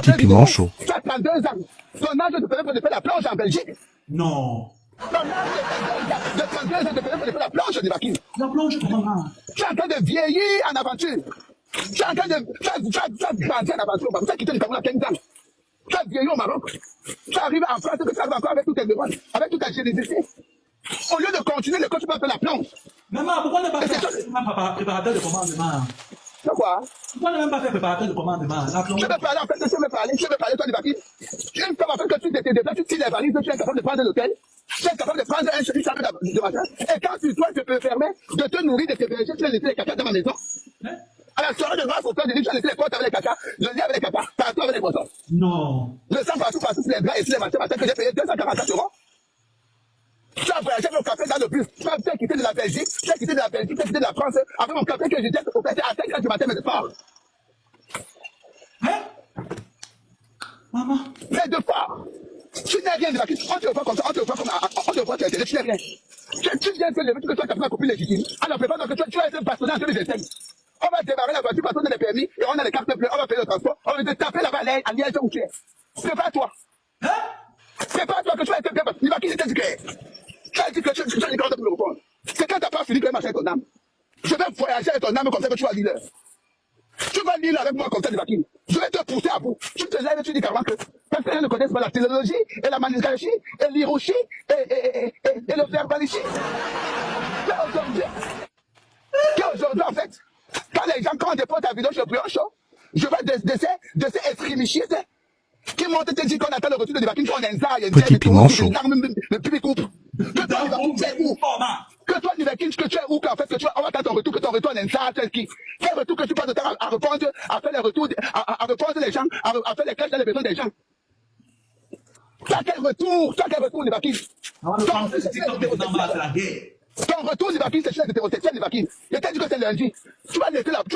Petit piment chaud. Tu as 32 ans. Ton âge te permet de faire la plonge en Belgique. Non. Ton âge de 32 ans te permet de faire la plonge, Nivakin. La plonge, comment? Tu es en train de vieillir en aventure. Tu es en train de... Tu as grandi en aventure. Tu as quitté le Cameroun à 15 ans. Tu as vieilli au Maroc. Tu arrives en France, tu arrives encore avec toutes tes demandes, avec toute ta générosité. Au lieu de continuer l'école, tu vas faire la plonge. Maman, pourquoi ne pas faire préparateur de commandement? Pourquoi? Pourquoi ne même pas faire préparateur de commandement? Je vais parler, en fait, je vais parler, toi, Nivakin. Une fois, en fait, que tu te déplaces, tu tires les valises, tu es capable de prendre l'hôtel, tu es capable de prendre un service de matin, et quand tu dois te permettre de te nourrir de tes bergers, tu vas laisser les caca dans ma maison. À la soirée de grâce, au temps de nuit, tu vas laisser les potes avec les caca, le lit avec les caca, partout avec les poissons. Non. Le sang partout sur les bras et sur les matins, que j'ai payé 244 €. Tu as voyagé avec mon café dans le bus, tu as quitté de la Belgique, tu as quitté de la Belgique, tu as quitté de la France, avec mon café que j'étais au café à 5 h du matin, mais de fort. Hein? Maman. Mais de fort. Tu n'es rien de la question. On te voit comme ça, on te voit comme on te voit, tu n'es rien. Tu viens de lever, tu que tu as ma copine légitime. Alors prépare que tu vas être passionné en 2025. On va démarrer la voiture parce qu'on a les permis et on a les cartes bleues, on va payer le transport, on va te taper là-bas à Liège où tu es. Prépare-toi. Hein? Prépare-toi que tu vas être bien parce qu'il va quitter du cœur. Tu as dit que tu as une carte pour le répondre. C'est quand tu n'as pas fini que tu vas marcher avec ton âme. Je vais voyager avec ton âme comme ça que tu vas lire l'heure. Tu vas lire avec moi comme ça, Nivakin. Je vais te pousser à bout. Tu te lèves et tu dis carrément que personne ne connaît pas la téléologie et la manigagie et l'hiroshi et le verbalichi. Qu'aujourd'hui, en fait, quand les gens, quand on dépose ta vidéo sur Brion Show, je vais de ces extrémistes qui montent et te disent qu'on attend le retour de Nivakin, qu'on est un Petit piment chaud. le public coupe. Que toi, Nivakin, tu es où? Que toi, Nivakin, que tu es où? Qu'en fait, que tu on va attendre ton retour, que ton retour est un ça, tel qui. Quel retour que tu passes de temps à répondre, à faire les retours, à répondre les gens, à faire les classes dans les besoins des gens. Tu as quel retour? Tu as quel retour, Nivakin? Ton retour, Nivakin, c'est chez les hétérosexuels, Nivakin. Je t'ai dit que c'est lundi. Tu vas laisser là, tu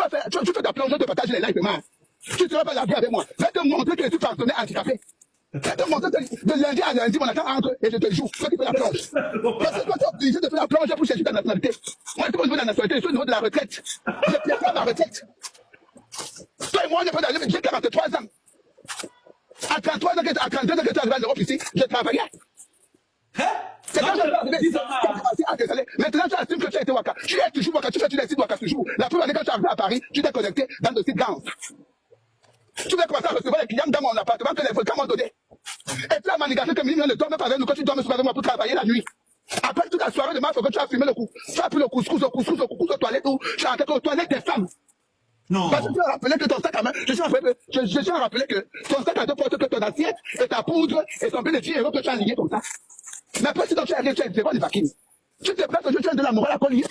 fais ta plongeon de partager les lives, man. Tu ne seras pas la vie avec moi. Je vais te montrer que je suis partenaire handicapé. Je vais te montrer que de lundi à lundi, mon accent entre et je te joue. Toi qui fais la plonge. Parce que toi, tu es obligé de faire la plonge pour chercher ta nationalité. Moi, je suis pas au niveau de la nationalité, je suis au niveau de la retraite. Je préfère ma retraite. Toi et moi, on n'est pas dans le même. J'ai 43 ans. À 33 ans, à 32 ans que tu es arrivé en Europe ici, je travaillais. C'est quand je suis arrivé à désolé. Maintenant, tu assumes que tu as été Waka. Tu es toujours Waka, tu fais des sites Waka toujours. La première année, quand tu es arrivé à Paris, tu t'es connecté dans le site Gans. Tu vas commencer à recevoir les clients dans mon appartement que les volcans m'ont donné. Et tu as manigacé que Mimi ne dorme pas avec nous quand tu dormes avec moi pour travailler la nuit. Après toute la soirée de mars, que tu as fumé le coup. Tu as pris le couscous aux toilettes où tu as entré aux toilettes des femmes. Non. Parce que tu as rappelé que ton sac à main, je tiens à rappeler que ton sac à deux porte que ton assiette et ta poudre et ton peu de 10 € que tu as lié comme ça. Mais après, si donc tu as rien, tu as zéro des vaccins. Tu te places aujourd'hui, tu es de la morale à police.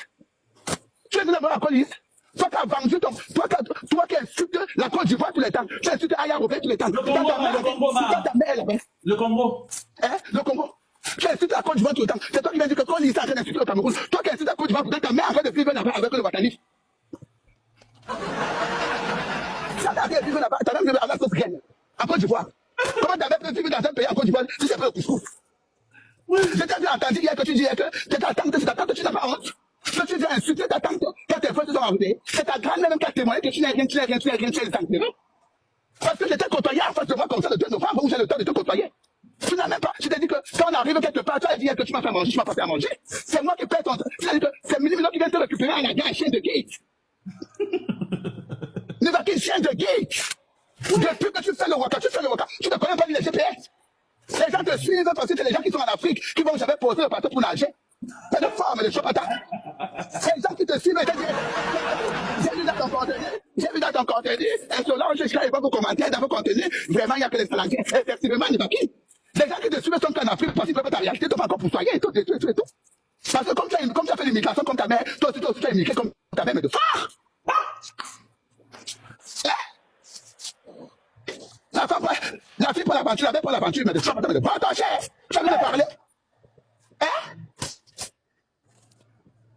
Tu es de la morale à police. Toi qui as vendu ton. Toi qui insultes la Côte d'Ivoire tous les temps. Tu insultes Aya Robert tous les temps. Le Congo, le Congo. Hein? Le Congo. Tu insultes la Côte d'Ivoire tout le temps. C'est toi qui viens dire que quand l'État est en train d'insulter le Cameroun, toi qui insultes la Côte d'Ivoire, peut-être ta mère est en train de vivre là-bas avec le Watanis. Ça t'a rien vivre là-bas, t'as même vivre à la Côte d'Ivoire. En Côte d'Ivoire. Comment t'avais pu vivre dans un pays en Côte d'Ivoire si c'est pas le couscous? Je t'ai entendu hier que tu disais que c'est ta tante, tu n'as pas honte. Que tu viens insulter ta tante quand tes frères se sont arrivés. C'est ta grand-mère même qui a témoigné que tu n'es rien, tu es le temps. Parce que j'étais côtoyé en face de moi comme ça le 2 novembre où j'ai le temps de te côtoyer. Tu n'as même pas. Je t'ai dit que quand on arrive quelque part, tu as dit que tu m'as fait manger, tu m'as pas fait à manger. C'est moi qui paie ton. Tu as dit que c'est Minimino qui vient te récupérer à la gare, chien de gate. Ne va qu'il chien de gate. Depuis que tu fais le waka, tu ne connais pas les GPS. Les gens te suivent parce que c'est les gens qui sont en Afrique qui vont jamais poser le bateau pour nager. C'est de femmes, les chopatas. Les gens qui te suivent, j'ai vu dans ton contenu, Solange, je n'arrive pas vos commentaires dans vos contenus. Vraiment, il n'y a que les salariés. Effectivement, il n'y a pas qui. Les gens qui te suivent sont en Afrique parce qu'ils ne peuvent pas ta réalité, tu vas encore poursoyer et tout. Parce que comme tu as fait l'immigration comme ta mère, toi aussi tu as immigré comme ta mère, mais de phare. La fille pour l'aventure, la belle pour l'aventure, mais de ça, mais de pas attacher. Tu as envie de parler. Hein?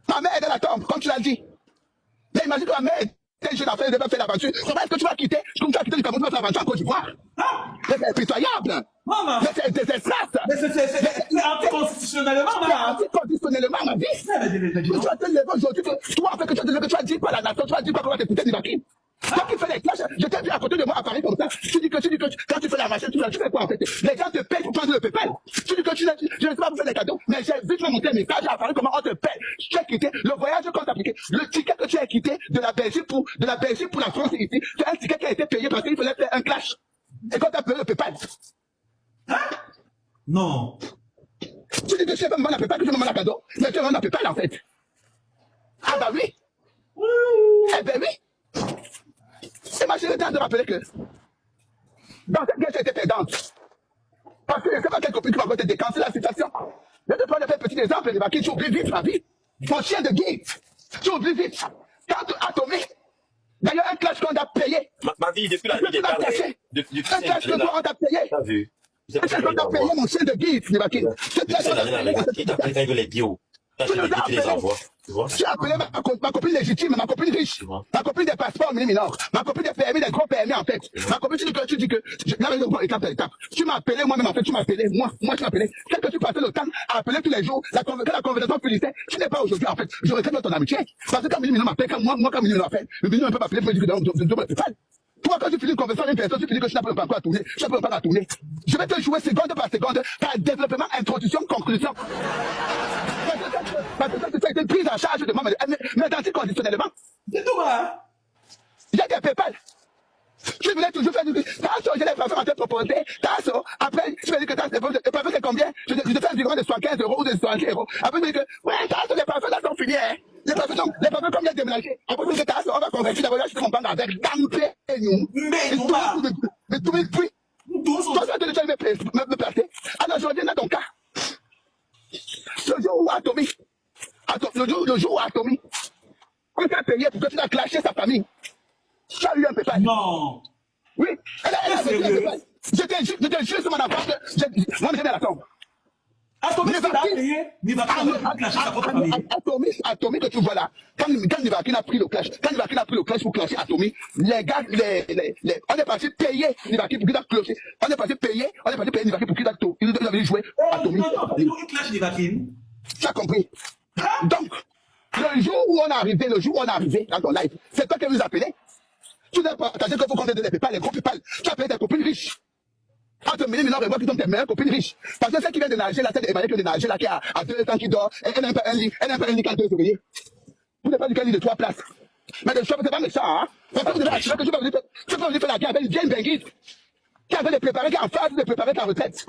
Ma mère est dans la tombe, comme tu l'as dit. Mais imagine que ma mère était jeune enfant, elle devait faire l'aventure. Comment est-ce que tu vas quitter? Comme tu as quitté le Cameroun, tu vas faire l'aventure en Côte d'Ivoire. Mais c'est impitoyable. Maman. Mais c'est strass. Mais c'est anticonstitutionnellement, maman. C'est anticonstitutionnellement, ma vie. Tu vas te lever aujourd'hui, toi, en fait, que tu as dit par la nation, tu vas dire pas comment t'écouter Nivakin. Toi qui fais les clashs, je t'ai vu à côté de moi à Paris comme ça. Tu dis que quand tu fais la machine, tu fais quoi en fait? Les gens te payent pour prendre le PayPal. Tu dis que je ne sais pas vous faire des cadeaux, mais j'ai vu monter un message à Paris comment on te paye. Tu as quitté le voyage qu'on t'a appliqué. Le ticket que tu as quitté de la Belgique pour la France ici, c'est un ticket qui a été payé parce qu'il fallait faire un clash. Et quand tu as payé le PayPal. Hein? Non. Tu dis que je ne sais pas me vendre la PayPal, que je me vends la cadeau, mais tu me vends la PayPal en fait. Ah bah oui. Eh ben oui. Et ma chérie, t'as de rappeler que dans cette guerre, j'étais perdante. Parce que je ne sais pas quelle copine qui va te décancer la situation. Je te prends un petit exemple, qui tu oublies vite ma vie. Mon chien de guide, tu oublies vite. Quand Atomé, d'ailleurs, un clash qu'on a payé. Ma vie, depuis la nuit des temps. Un clash qu'on a payé. T'as vu? Un clash qu'on a payé, mon chien de guide, Nibaki. Il t'a pris quand il veut les bio. Tu les envoies. Tu vois? J'ai appelé ma copine légitime, ma copine riche, ma copine des passeports mineurs, ma copine des permis, des gros permis en fait. Ma copine, tu dis que, étape par étape. Tu m'as appelé, moi-même en fait, tu m'as appelé, moi tu m'as appelé. Quel que tu passais le temps à appeler tous les jours, la conversation finissait, tu n'es pas aujourd'hui en fait. Je regrette ton amitié. Parce que quand Minimino m'appelle, moi quand Minimino m'appelle, Minimino ne peut pas appeler pour dire que je dois me faire. Toi, quand tu finis une conversation avec une personne, tu finis que je n'apprends pas encore à tourner, je n'apprends pas à tourner. Je vais te jouer seconde par seconde, par développement, introduction, conclusion. Parce que ça a été prise en charge de moi, mais conditionnellement. C'est tout, hein? J'ai des PayPal. Je voulais toujours faire du... Tasso, j'ai les parfums à te proposer. Tasso, après, je me dis que Tasso, les parfums c'est combien? Je te fais environ de 75 € ou de 70 €. Après, je me dis que, ouais, Tasso, les parfums là sont finis, hein. Les parfums comme il y a déménagé. Après, je me dis que Tasso, on va convertir d'abord là, je te comprends avec Dampé et nous. Mais non, pas. Mais tout le monde, puis. Toi, tu vas me placer. Alors, je reviens dans ton cas. Le jour où Atomi, on t'a payé pour que tu as clashé sa famille. Tu as eu un PayPal. Non. Oui. Elle a eu un PayPal. J'étais juste mon enfant que moi, j'aimais la tombe. Atomi, tu l'as payé, Nivaki a clashé sa propre famille. Atomi que tu vois là, quand Nivaki a pris le clash, pour clasher Atomi, les gars, on est passé payer Nivaki pour qu'il a cloché. On est passé payer Nivaki pour qu'il a joué Atomi. Non, il clash Nivaki. Tu as compris? Donc, le jour où on est arrivé dans ton live, c'est toi qui nous appelez. Tu n'as pas partagé que vous comptez de les PayPal, les gros PayPal. Tu as appelé tes copines riches. Entre Minimino et moi qui sont tes meilleures copines riches. Parce que celle qui vient de nager, là, celle d'Emmanuel qui vient de nager, là, qui a 2 ans, qui dort, elle n'a pas un lit, quand 2 ouvriers. Vous n'avez pas du qu'un lit de 3 places. Mais le choix, c'est pas méchant, hein. Parce que vous avez assuré que tu peux venir faire la guerre avec une vieille benguide. Qui avait les préparés, qui a en phase de préparer ta retraite.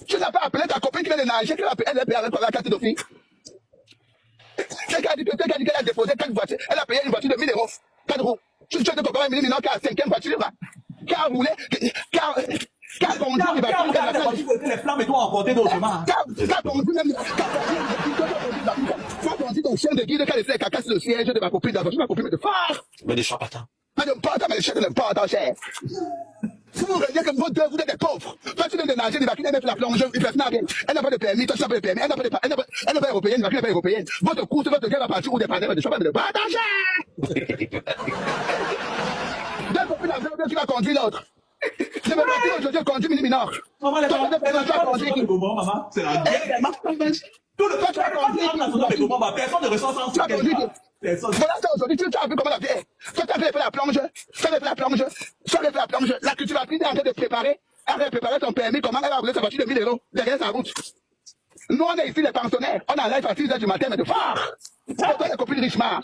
Tu n'as pas appelé ta copine qui vient de nager, elle est payée avec la carte d'office. Quelqu'un a dit qu'elle a déposé 4 voitures. Elle a payé une voiture de 1000 €. 4 roues. Tu te compares à Minimino qui a 5e voiture, qui a roulé, qui a conduit une voiture. Les flammes et toi emporter d'autrement. Qui a conduit ton chien de guide, qui a laissé les caca sur le siège de ma copine dans la voiture. Ma copine de phare. Mais des champs patins. Mais de pas, mais les chiens ne l'aiment pas, tant cher. Vous voyez que vous êtes des pauvres. Toi, tu viens de nager, elle fait la plonge, elle n'a pas de permis, toi, tu n'as pas de permis, elle n'a pas européenne, elle n'a pas européenne. Votre course, votre guerre va partir où des partenaires de chauffeur de pas, tant cher. Deux copines avec qui va conduire l'autre. Je vais partir aujourd'hui, je conduis Minimino. Maman, les parents, maman, c'est la guerre. Tout le temps, tu vas conduire. Personne ne ressent sans ça. Voilà ça aujourd'hui, tu as vu comment la vie est. Toi, tu avais fait la plonge, la culture a pris, elle est en train de préparer, ton permis, comment elle va rouler sa voiture de 1000 € derrière sa route. Nous, on est ici les pensionnaires, on est en live à 6 h du matin, mais de phare. C'est toi les copines richement.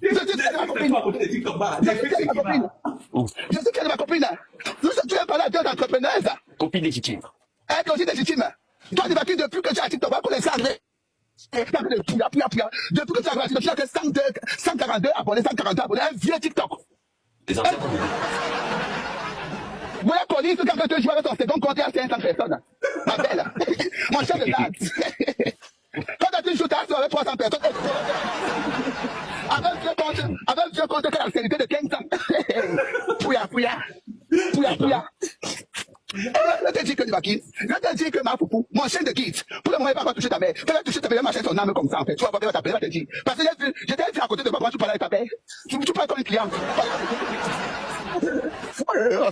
Je sais qu'elle est ma copine. Je sais qu'elle est ma copine. Tu as parlé à 2 entrepreneuses. Copine légitime. Elle est aussi légitime. Toi, tu vas quitter depuis que tu as TikTok, va connaître ça. Depuis que tu as gratuit, tu as que 142 abonnés, un vieux TikTok. Des anciens communes. Voilà, Colline, quand tu joues avec ton second compte à 500 personnes. Ma belle, mon chef de date. Quand tu joues avec 300 personnes, avec vieux compte qui a l'ancienneté de 15 ans. Pouya. Je te dis que Nivaki, je te dis que ma foupou, mon chien de guide, pour le moment, il va pas toucher ta mère. Fais-le toucher ta mère, marcher son âme comme ça, en fait. Tu vas voir, elle va t'appeler, elle va te dire. Parce que j'étais vu à côté de moi, quand tu parlais avec ta mère. Tu parles comme une cliente.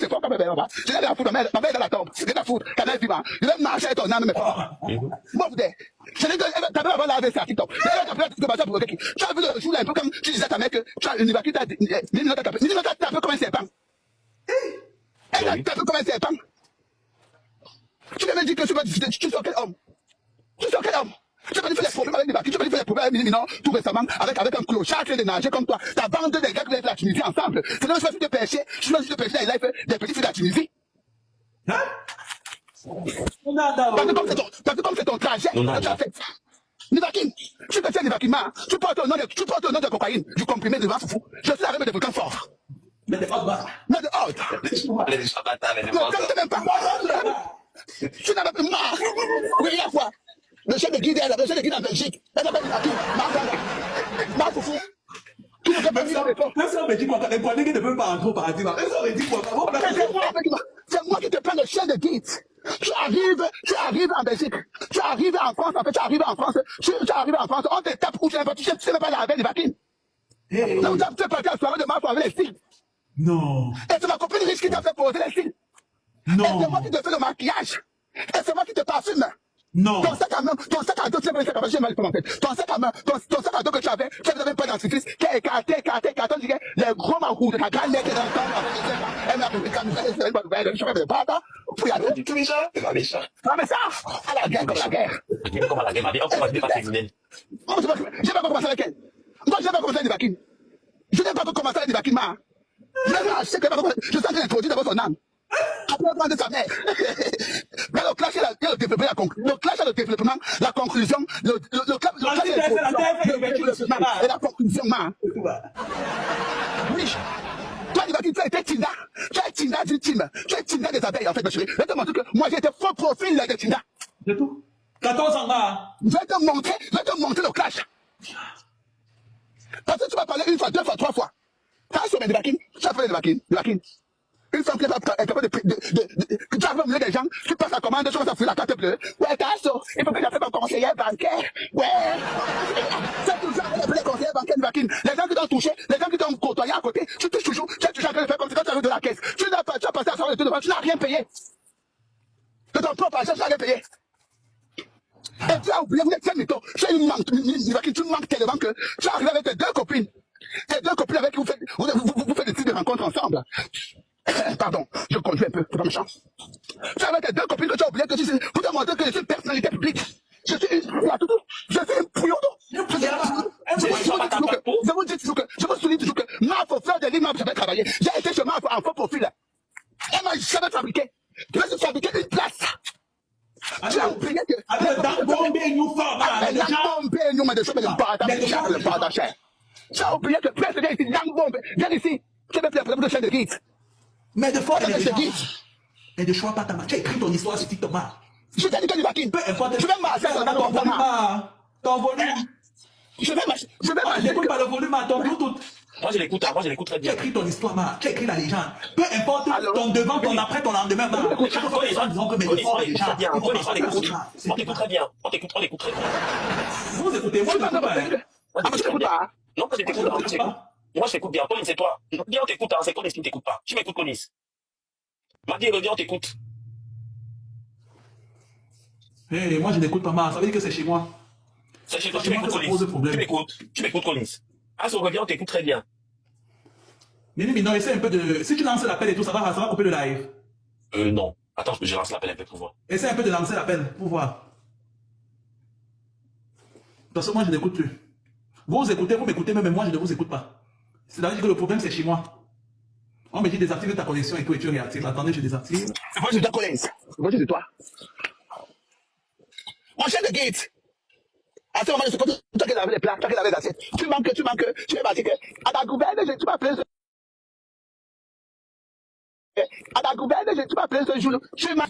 C'est fort comme un bébé, je l'avais à foutre, ma mère est dans la tombe. Je l'ai à foutre, ta mère est vivante. Je vais marcher avec ton âme, mais. Moi, vous êtes. Je dis que t'as pas lavé ça, TikTok. D'ailleurs, t'as fait passer pour quelqu'un. Tu as vu le jour là, un peu comme tu disais à ta mère que tu as une évacuation, t'as un peu comme un serpent. Elle a tapé comme un serpent. Tu viens me dire que tu sors quel homme? Tu sors quel homme? Tu vas faire des problèmes avec des vacuums, tu vas faire des problèmes avec Minimino, tout récemment, avec un clochard qui est de nager comme toi. Ta bande de gars qui viennent de la Tunisie ensemble. C'est là que je suis de pêcher, je suis de pêcher dans les lives des petits filles de la Tunisie. Hein? Parce que comme c'est ton trajet, tu as fait ça. Nivakin, tu peux faire Nivakin, tu portes au nom de cocaïne, du comprimé de vin fou. Je suis arrivé de volcan fort. Mais t'es pas bas. Mais de haute. Non, tu ne même pas. Tu n'as pas pu marre. Oui, il y a quoi? Le chef de guide en Belgique. Elle s'appelle Nivakin. Marc Foufou. Tout le monde même si on me dit quoi, les poignets qui ne peuvent pas entrer au paradis, même si on me dit quoi, c'est moi qui te prends le chef de guide. Tu arrives en Belgique. Tu arrives en France, en fait, tu arrives en France, on te tape où tu n'es pas, tu sais même pas laver les vaccins. Donc, tu es parti à la soirée de mars avec les filles. Non. Et c'est ma copine riche qui t'a fait poser les filles. Non. Et c'est moi qui te fais le maquillage. Et c'est moi qui te parfume. Non. Ton sac à dos, tu sais pas j'ai mal pour en fait. Ton sac à dos que tu avais pas d'anticrist, qui est écarté, on dirait les gros marous de ta grand-mère qui est dans le temps. Elle m'a appris quand je fais des pâtes, pour y aller. Tu méchant? C'est pas méchant. Ah, mais ça, à la guerre comme la guerre. Comme à la guerre, ma vie, on commence par féminine. J'ai pas commencé avec elle. Moi, j'ai pas commencé avec des vaccins. Je n'ai pas commencé avec des vaccins, je sais que je sens qu'elle introduit d'abord son âme. Après, on de sa mère. Mais le clash, il a développé le clash a le développement, la conclusion, le clash et la conclusion, oui. Toi, tu as été Tina. Tu es Tina du team. Tu es Tina des abeilles, en fait, ma chérie. Je vais te montrer que moi, j'ai été faux profil de Tina. C'est tout. 14 ans, là. Je vais te montrer le clash. Parce que tu vas parler une fois, deux fois, trois fois. Tu as sur des vaccins. Tu as fait des vaccins. Une femme qui est capable de tu as fait des gens, tu passes la commande, tu vas faire la carte bleue. Ouais, t'as ça. Il faut que j'appelle mon conseiller bancaire. Ouais. C'est toujours les conseillers bancaires de vaccins. Les gens qui t'ont touché, les gens qui t'ont côtoyé à côté, tu touches toujours, tu as toujours en train de faire comme si quand tu arrives de la caisse. Tu as passé à soirée de tout devant, tu n'as rien payé. De ton propre argent, tu n'as rien payé. Et tu as oublié, vous êtes mytho. Tu manques tellement que tu arrives avec tes deux copines. Tes deux copines avec qui vous faites des types de rencontres ensemble. Pardon, je conduis un peu, c'est pas méchant. Tu as tes deux copines que tu as oublié que tu sais, pour te montrer que je suis une personnalité publique. Je suis un pouillon. Je vous souligne toujours que Marc, pour faire des livres, j'avais travaillé. J'ai été chez Marc en faux profil. Elle m'a jamais fabriqué. Je vais se fabriquer une place. Tu as oublié que. Tu as oublié que président ici, Langbombe, viens ici. Tu veux faire de chaîne de guide. Mais de fois, et de choix pas ta main. Tu as écrit ton histoire sur TikTok, ma. Je t'ai dit que du vaccin. Peu importe. Je vais marcher dans ton volume. Ton volume. Je vais marcher. N'écoute pas le volume, ton Bluetooth. Moi, je l'écoute très bien. Tu as écrit ton histoire, ma. Tu as écrit la légende. Peu importe ton devant, ton après, ton lendemain, ma. Chaque fois, les gens disent que mes histoires, on t'écoute très bien. On t'écoute très bien. Vous écoutez, moi, je n'écoute pas. Ah, mais je t'écoute pas. Non, moi, je t'écoute. Moi, je t'écoute bien. Conis, c'est toi. Bien, on t'écoute, c'est Conis qui ne t'écoute pas. Tu m'écoutes, Conis. Maggie, reviens, on t'écoute. Hé, moi, je n'écoute pas, ma. Ça veut dire que c'est chez moi. C'est chez toi, tu m'écoutes, Conis. Tu m'écoutes, Conis. Ah, si on revient, on t'écoute très bien. Mini, essaie un peu de... Si tu lances l'appel et tout, ça va couper le live. Non. Attends, je lance l'appel un peu pour voir. Essaie un peu de lancer l'appel pour voir. Parce que moi, je n'écoute plus. Vous écoutez, vous m'écoutez, mais moi, je ne vous écoute pas. C'est-à-dire que le problème, c'est chez moi. On me dit désactive ta connexion et tout, et tu réactives. Attendez, je désactive. Moi, je dois connaître. Moi, je de toi. Mon chef de gate. À ce moment, c'est comme toi qui avais les plats, toi qui avais les assiettes. Tu manques, tu es parti que. À ta gouverne, tu m'as appelé. À ta gouverne, tu m'as appelé ce jour. Tu m'as.